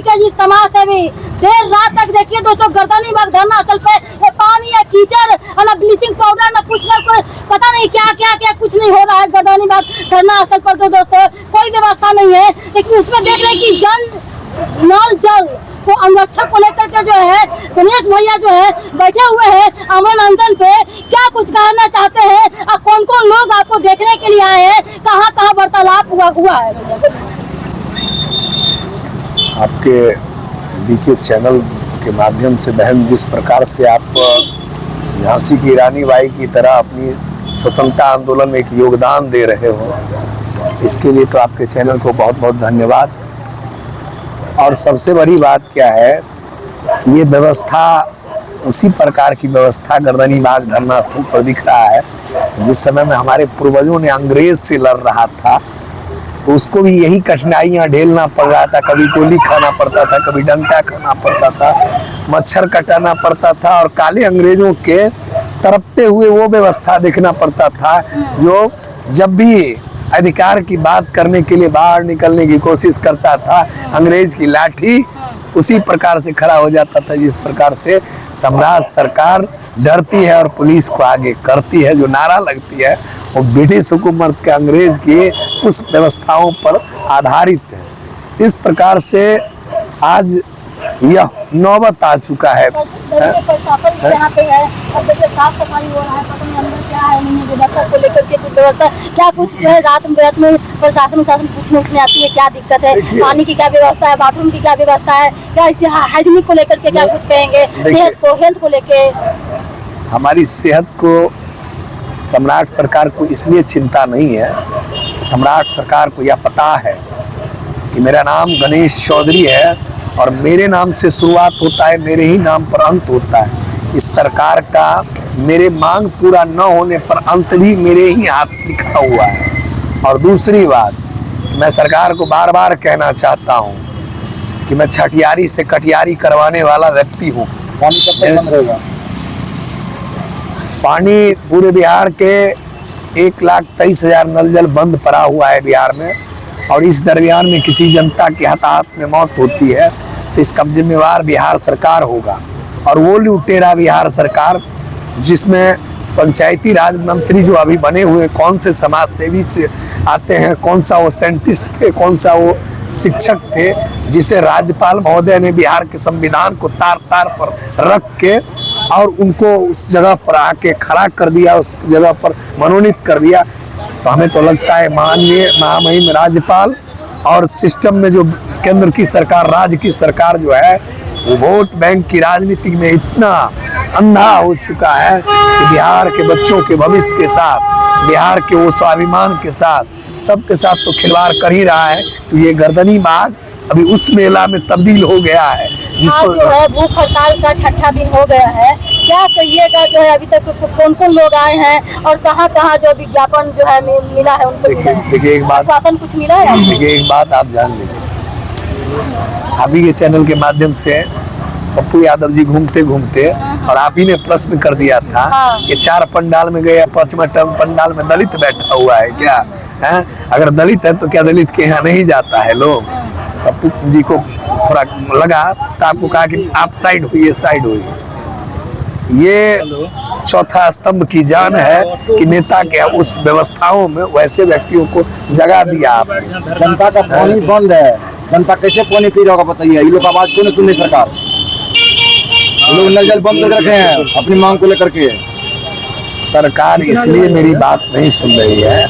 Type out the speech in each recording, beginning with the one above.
के जी समाज सेवी देर रात तक देखिए दोस्तों गर्दनीबाग धरना स्थल पे पानी है, कीचड़ और ना ब्लीचिंग पाउडर ना कुछ पता नहीं क्या क्या क्या कुछ नहीं हो रहा है गर्दनीबाग धरना स्थल पर। तो दोस्तों कोई व्यवस्था नहीं है, लेकिन उसमें देख रहे हैं कि जल नल जल तो अनुरक्षक को लेकर के जो है गणेश भैया जो है बैठे हुए हैं अमन अनशन पे। क्या कुछ कहना चाहते हैं और कौन कौन लोग आपको देखने के लिए आए हैं, कहाँ कहाँ वार्तालाप हुआ है? आपके बीके चैनल के माध्यम से बहन जिस प्रकार से आप झांसी की रानी बाई की तरह अपनी स्वतंत्रता आंदोलन में एक योगदान दे रहे हो, इसके लिए तो आपके चैनल को बहुत बहुत धन्यवाद। और सबसे बड़ी बात क्या है, ये व्यवस्था उसी प्रकार की व्यवस्था गर्दनीबाग धरना स्थल पर दिख रहा है जिस समय में हमारे पूर्वजों ने अंग्रेज से लड़ रहा था, तो उसको भी यही कठिनाइयां झेलना पड़ रहा था। कभी गोली खाना पड़ता था, कभी डंडा खाना पड़ता था, मच्छर कटाना पड़ता था और काले अंग्रेजों के तरपते हुए वो व्यवस्था देखना पड़ता था जो जब भी अधिकार की बात करने के लिए बाहर निकलने की कोशिश करता था, अंग्रेज की लाठी उसी प्रकार से खड़ा हो जाता था जिस प्रकार से सम्राट सरकार डरती है और पुलिस को आगे करती है। जो नारा लगती है वो ब्रिटिश हुकूमत के अंग्रेज की उस व्यवस्थाओं पर आधारित है। इस प्रकार से आज यह नौबत आ चुका है। यहाँ पे है, अब देखिए साफ सफाई हो रहा है, पता नहीं अंदर क्या है नहीं व्यवस्था को लेकर के कुछ व्यवस्था क्या कुछ जो है रात में प्रशासन पूछने आती है क्या दिक्कत है, पानी की क्या व्यवस्था है, बाथरूम की क्या व्यवस्था है, क्या इससे हाइजीनिक को लेकर के क्या कुछ कहेंगे, सेहत को हेल्थ को लेके? हमारी सेहत को सम्राट सरकार को इसलिए चिंता नहीं है, सम्राट सरकार को यह पता है कि मेरा नाम गणेश चौधरी है और मेरे नाम से शुरुआत होता है, मेरे ही नाम पर अंत होता है। इस सरकार का मेरे मांग पूरा न होने पर अंत भी मेरे ही हाथ लिखा हुआ है। और दूसरी बात, मैं सरकार को बार बार कहना चाहता हूँ कि मैं छठियारी से कटियारी करवाने वाला व्यक्ति हूँ। पानी कब तक बंद रहेगा? पानी पूरे बिहार के 1,23,000 नल जल बंद पड़ा हुआ है बिहार में, और इस दरमियान में किसी जनता के हताहत में मौत होती है तो इसका जिम्मेवार बिहार सरकार होगा। और वो लुटेरा बिहार सरकार जिसमें पंचायती राज मंत्री जो अभी बने हुए कौन से समाज सेवी से आते हैं, कौन सा वो साइंटिस्ट थे, कौन सा वो शिक्षक थे, जिसे राज्यपाल महोदय ने बिहार के संविधान को तार तार पर रख के और उनको उस जगह पर आके खड़ा कर दिया, उस जगह पर मनोनीत कर दिया। तो हमें तो लगता है माननीय महामहिम राज्यपाल और सिस्टम में जो केंद्र की सरकार, राज्य की सरकार जो है वो वोट बैंक की राजनीति में इतना अंधा हो चुका है कि बिहार के बच्चों के भविष्य के साथ, बिहार के वो स्वाभिमान के साथ, सबके साथ तो खिलवाड़ कर ही रहा है। तो ये गर्दनीबाग अभी उस मेला में तब्दील हो गया है जिसको जो है भूख हड़ताल का 6ठा दिन हो गया है। क्या कहिएगा जो है अभी तक कौन कौन लोग आए हैं और कहाँ कहाँ जो विज्ञापन जो है मिला है उनको? देखिए एक बात, शासन कुछ मिला है? देखिए एक बात आप जान लीजिए, आप ही के चैनल के माध्यम से पप्पू यादव जी घूमते घूमते और आप ही ने प्रश्न कर दिया था कि 4 पंडाल में गए, 5वां पंडाल में दलित बैठा हुआ है क्या है? अगर दलित है तो क्या दलित के यहाँ नहीं जाता है लोग? पप्पू जी को थोड़ा लगा तो आपको कहा कि आप साइड हुई, साइड हुई। ये चौथा स्तंभ की जान है कि नेता के उस व्यवस्थाओं में वैसे व्यक्तियों को जगा दिया आपने। जनता का पानी बंद है, जनता कैसे पानी पी रहा होगा बताइए? ये लोग आवाज क्यों नहीं सुन रही सरकार? लोग नल जल बंद कर रखे हैं अपनी मांग को लेकर के। सरकार इसलिए मेरी बात नहीं सुन रही है,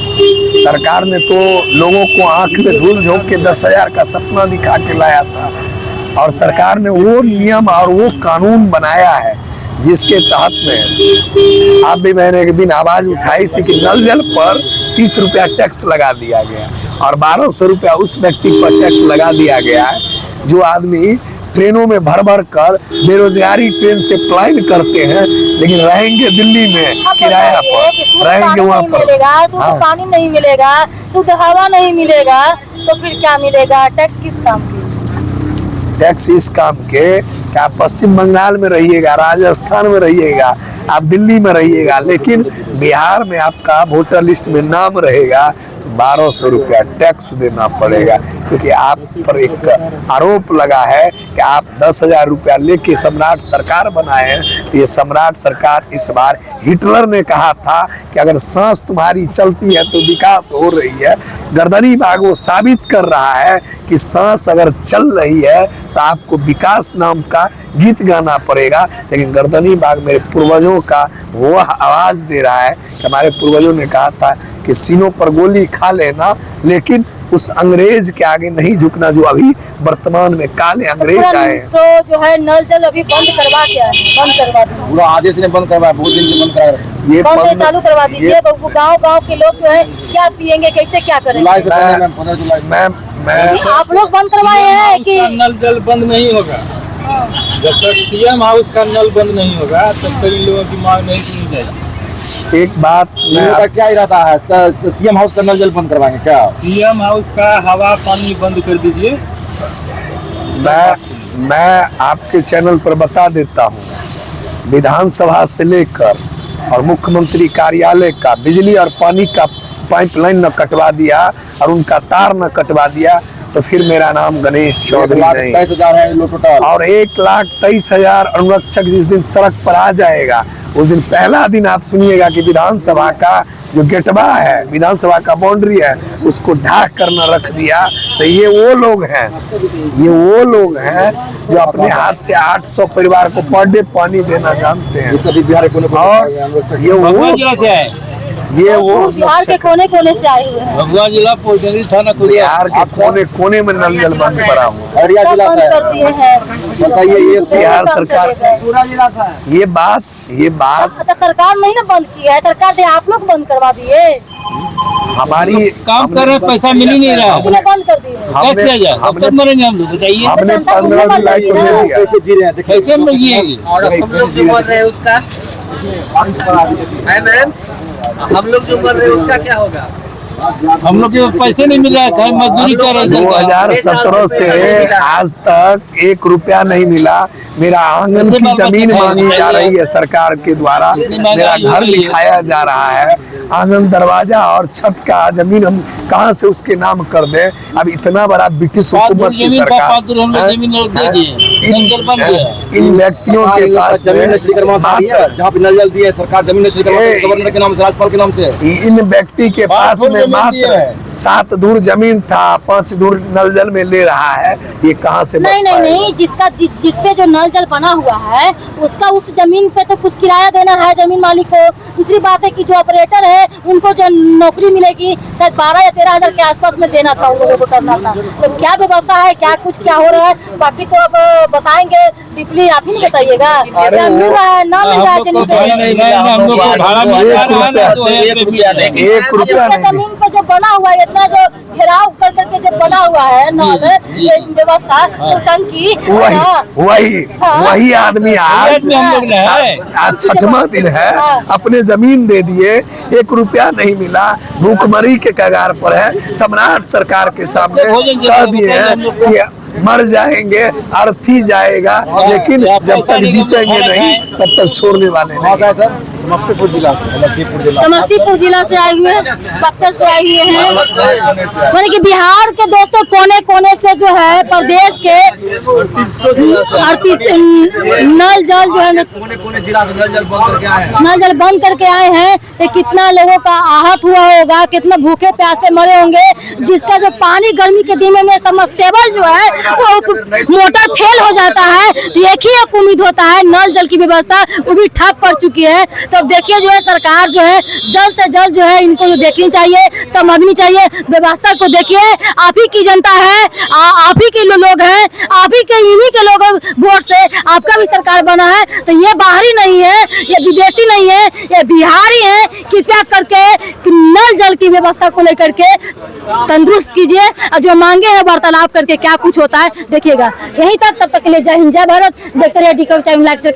सरकार ने तो लोगों को आंख में धूल झोंक के 10,000 का सपना दिखा के लाया था, और सरकार ने वो नियम और वो कानून बनाया है जिसके तहत में आप भी मैंने एक दिन आवाज उठाई थी कि नल जल पर 30 रुपया टैक्स लगा दिया गया और 1200 रुपया उस व्यक्ति पर टैक्स लगा दिया गया है जो आदमी ट्रेनों में भर भर कर बेरोजगारी ट्रेन से पलायन करते हैं, लेकिन रहेंगे दिल्ली में किराया पर, रहेंगे वहाँ पर। शुद्ध पानी नहीं मिलेगा, शुद्ध हवा नहीं मिलेगा, तो फिर क्या मिलेगा? टैक्स किस काम के? टैक्स इस काम के कि आप पश्चिम बंगाल में रहिएगा, राजस्थान में रहिएगा, आप दिल्ली में रहिएगा, लेकिन बिहार में आपका वोटर लिस्ट में नाम रहेगा, 1200 रुपया टैक्स देना पड़ेगा, क्योंकि आप पर एक आरोप लगा है कि आप 10,000 रुपया लेके सम्राट सरकार बनाए हैं। ये सम्राट सरकार इस बार हिटलर ने कहा था कि अगर सांस तुम्हारी चलती है तो विकास हो रही है। गर्दनी बाग वो साबित कर रहा है कि सांस अगर चल रही है तो आपको विकास नाम का गीत गाना पड़ेगा। लेकिन गर्दनी बाग मेरे पूर्वजों का वो आवाज दे रहा है कि हमारे पूर्वजों ने कहा था कि सीनों पर गोली खा लेना, लेकिन उस अंग्रेज के आगे नहीं झुकना जो अभी वर्तमान में काले अंग्रेज आए हैं। तो जो है नल जल अभी बंद करवा दिया है, बंद करवा दिया पूरा आदेश ने बंद करवाया, बहुत दिन से बंद करा रहे। ये बंद चालू करवा दीजिए। गांव के लोग जो है क्या पियेंगे, कैसे क्या करेंगे? जुलाई से पहले मैम, 15 जुलाई मैं आप लोग बंद करवाए हैं कि नल जल बंद नहीं होगा जब तक सीएम हाउस का नल बंद नहीं होगा, तब तक इन लोगों की मांग नहीं सुनी जाएगी। एक बात का क्या इरादा है? सीएम हाउस का नल जल बंद करवाएंगे क्या? सीएम हाउस का हवा पानी बंद कर दीजिए। मैं आपके चैनल पर बता देता हूँ, विधानसभा से लेकर और मुख्यमंत्री कार्यालय का बिजली और पानी का पाइपलाइन न कटवा दिया और उनका तार न कटवा दिया तो फिर मेरा नाम गणेश चौधरी नहीं। 1,23,000 है लोग टोटल। और 1,23,000 अनुरक्षक जिस दिन सड़क पर आ जाएगा उस दिन पहला दिन आप सुनिएगा कि विधानसभा का जो गेटवा है, विधानसभा का बाउंड्री है, उसको ढाक कर न रख दिया। तो ये वो लोग हैं, ये वो लोग हैं जो अपने हाथ से 800 परिवार को पर डे पानी देना जानते हैं। बिहार और ये वो बिहार के कोने कोने से आए हुए हैं। भगवा जिला पोटरी थाना बिहार के कोने कोने में नल जल बंद करा हुआ। अररिया जिला बंद कर दिए हैं। बताइए, ये बिहार सरकार पूरा जिला था। ये बात अच्छा, सरकार नहीं ना बंद की है, सरकार ने आप लोग बंद करवा दिए। हमारी काम कर रहे, पैसा मिल ही नहीं रहा। इसलिए बंद कर दिए। हमने मरेंगे हम लोग, बताइए हमने 15 जुलाई को दे दिया। कैसे जी रहे हैं? देखिए कैसे मरिएंगे? और हम लोग जो मर रहे हैं उसका है मैम, हम लोग जो मर रहे हैं उसका क्या होगा? हम लोग के पैसे नहीं मिला है, मजदूरी कर रहे हैं। 2017 से आज तक 1 रुपया नहीं मिला। मेरा आंगन की जमीन मांगी जा रही है सरकार के द्वारा, मेरा घर लिखाया जा रहा है, आंगन दरवाजा और छत का जमीन हम कहां से उसके नाम कर दें? अब इतना बड़ा ब्रिटिश हुकूमत की सरकार, इन व्यक्तियों के पास जहाँ पे नल जल दिए सरकार, जमीन गवर्नर के नाम से, राज्यपाल के नाम से, इन व्यक्ति के पास में मात्र 7 धूर जमीन था, 5 धूर नल जल में ले रहा है। ये कहां से? नहीं, जिसपे जो नल जल बना हुआ है उसका उस जमीन पे तो कुछ किराया देना है जमीन मालिक को। दूसरी बात है कि जो ऑपरेटर है उनको जो नौकरी मिलेगी शायद 12 या 13 हजार के आसपास में देना था, उन लोगों को करना था। तो क्या व्यवस्था है, क्या हो रहा है, बाकी तो अब बताएंगे डीपली, आप ही बताइएगा। मिल रहा है ना मिल रहा है जमीन पे जो बना हुआ है, इतना जो घेराव कर करके जो बना हुआ है नल व्यवस्था, टंकी, वही आदमी आज 6वां दिन है, अपने जमीन दे दिए, 1 रुपया नहीं मिला, भूखमरी के कगार पर है। सम्राट सरकार के सामने कह दिए हैं कि मर जाएंगे, अर्थी जाएगा, लेकिन जब तक जीतेंगे नहीं तब तक छोड़ने वाले नहीं। समस्तीपुर जिला से आए हुए हैं, बक्सर से आए हुए हैं, यानी कि बिहार के दोस्तों कोने कोने से जो है प्रदेश के 38 नल जल जो है नल जल बंद करके आए हैं। ये कितना लोगों का आहत हुआ होगा, कितना भूखे प्यासे मरे होंगे, जिसका जो पानी गर्मी के दिन में सबमर्सिबल जो है वो मोटर फेल हो जाता है। तो एक ही एक उम्मीद होता है, नल जल की व्यवस्था वो भी ठप पड़ चुकी है। तो अब देखिए जो है सरकार जो है जल्द से जल्द जो है इनको जो देखनी चाहिए, समझनी चाहिए, व्यवस्था को देखिए। आप ही की जनता है, आप ही के लोग हैं, आप ही के इन्हीं के लोग वोट से आपका भी सरकार बना है। तो ये बाहरी नहीं है, ये विदेशी नहीं है, ये बिहारी है। कृपया करके नल जल की व्यवस्था को लेकर के तंदुरुस्त कीजिए और जो मांगे हैं वार्तालाप करके क्या कुछ होता है देखिएगा। यहीं तक, तब तक के लिए जय हिंद जय भारत। देखते रहिए डी कवि चैनल, लाइक से